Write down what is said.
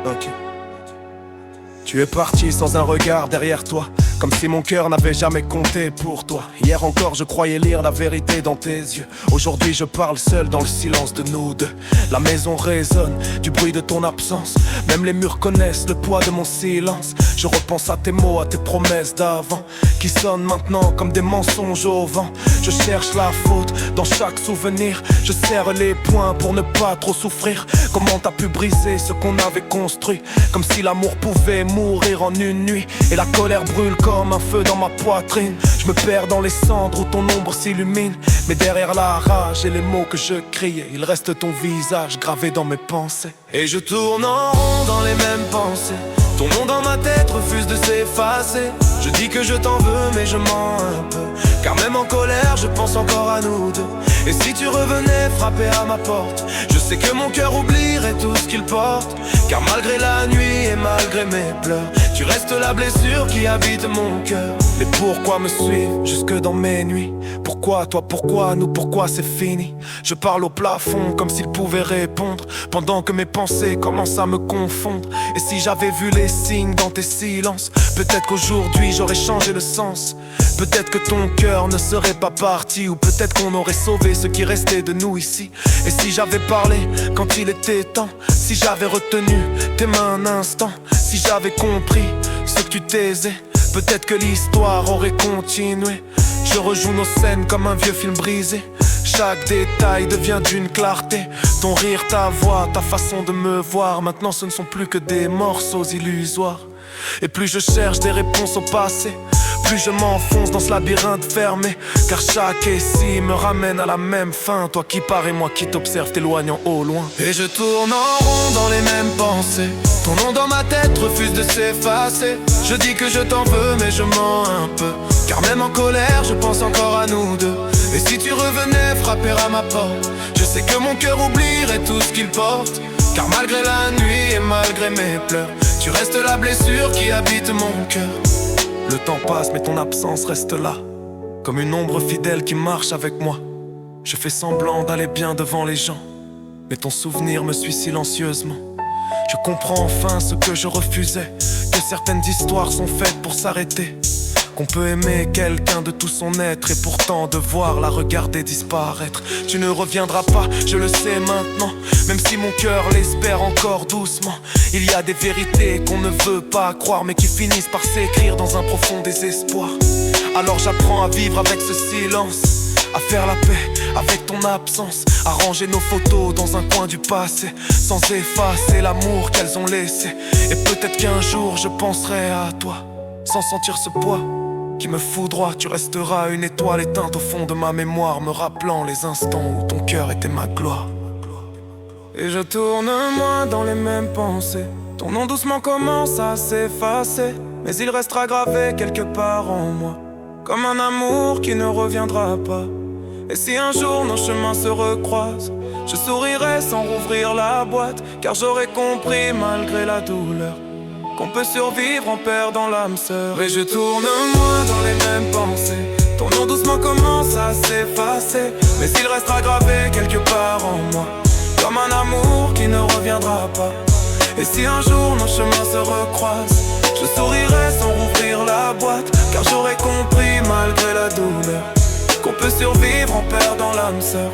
Ok. Tu es parti sans un regard derrière toi, comme si mon cœur n'avait jamais compté pour toi. Hier encore je croyais lire la vérité dans tes yeux. Aujourd'hui je parle seul dans le silence de nous deux. La maison résonne du bruit de ton absence. Même les murs connaissent le poids de mon silence. Je repense à tes mots, à tes promesses d'avant, qui sonnent maintenant comme des mensonges au vent. Je cherche la faute dans chaque souvenir. Je serre les poings pour ne pas trop souffrir. Comment t'as pu briser ce qu'on avait construit, comme si l'amour pouvait mourir en une nuit. Et la colère brûle comme un feu dans ma poitrine. Je me perds dans les cendres où ton ombre s'illumine. Mais derrière la rage et les mots que je criais, il reste ton visage gravé dans mes pensées. Et je tourne en rond dans les mêmes pensées. Ton nom dans ma tête refuse de s'effacer. Je dis que je t'en veux mais je mens un peu, car même en colère je pense encore à nous deux. Et si tu revenais frapper à ma porte, je sais que mon cœur oublierait tout ce qu'il porte. Car malgré la nuit et malgré mes pleurs, tu restes la blessure qui habite mon cœur. Mais pourquoi me suivre jusque dans mes nuits? Pourquoi toi, pourquoi nous, pourquoi c'est fini? Je parle au plafond comme s'il pouvait répondre, pendant que mes pensées commencent à me confondre. Et si j'avais vu les signes dans tes silences, peut-être qu'aujourd'hui j'aurais changé le sens. Peut-être que ton cœur ne serait pas parti, ou peut-être qu'on aurait sauvé ce qui restait de nous ici. Et si j'avais parlé quand il était temps, si j'avais retenu tes mains un instant, si j'avais compris ce que tu taisais, peut-être que l'histoire aurait continué. Je rejoue nos scènes comme un vieux film brisé. Chaque détail devient d'une clarté. Ton rire, ta voix, ta façon de me voir, maintenant ce ne sont plus que des morceaux illusoires. Et plus je cherche des réponses au passé, plus je m'enfonce dans ce labyrinthe fermé. Car chaque récit me ramène à la même fin. Toi qui pars et moi qui t'observe t'éloignant au loin. Et je tourne en rond dans les mêmes pensées. Ton nom dans ma tête refuse de s'effacer. Je dis que je t'en veux mais je mens un peu, car même en colère je pense encore à nous deux. Et si tu revenais frapper à ma porte, je sais que mon cœur oublierait tout ce qu'il porte. Car malgré la nuit et malgré mes pleurs, tu restes la blessure qui habite mon cœur. Le temps passe mais ton absence reste là, comme une ombre fidèle qui marche avec moi. Je fais semblant d'aller bien devant les gens, mais ton souvenir me suit silencieusement. Je comprends enfin ce que je refusais, que certaines histoires sont faites pour s'arrêter, qu'on peut aimer quelqu'un de tout son être et pourtant devoir la regarder disparaître. Tu ne reviendras pas, je le sais maintenant, même si mon cœur l'espère encore doucement. Il y a des vérités qu'on ne veut pas croire, mais qui finissent par s'écrire dans un profond désespoir. Alors j'apprends à vivre avec ce silence, à faire la paix avec ton absence, à ranger nos photos dans un coin du passé, sans effacer l'amour qu'elles ont laissé. Et peut-être qu'un jour je penserai à toi, sans sentir ce poids qui me foudroie. Tu resteras une étoile éteinte au fond de ma mémoire, me rappelant les instants où ton cœur était ma gloire. Et je tourne moi dans les mêmes pensées. Ton nom doucement commence à s'effacer, mais il restera gravé quelque part en moi, comme un amour qui ne reviendra pas. Et si un jour nos chemins se recroisent, je sourirai sans rouvrir la boîte, car j'aurai compris malgré la douleur qu'on peut survivre en perdant l'âme sœur. Et je tourne moi dans les mêmes pensées. Ton nom doucement commence à s'effacer, mais il restera gravé quelque part en moi, comme un amour qui ne reviendra pas. Et si un jour nos chemins se recroisent, je sourirai sans rouvrir la boîte, car j'aurai compris malgré la douleur qu'on peut survivre en perdant l'âme sœur.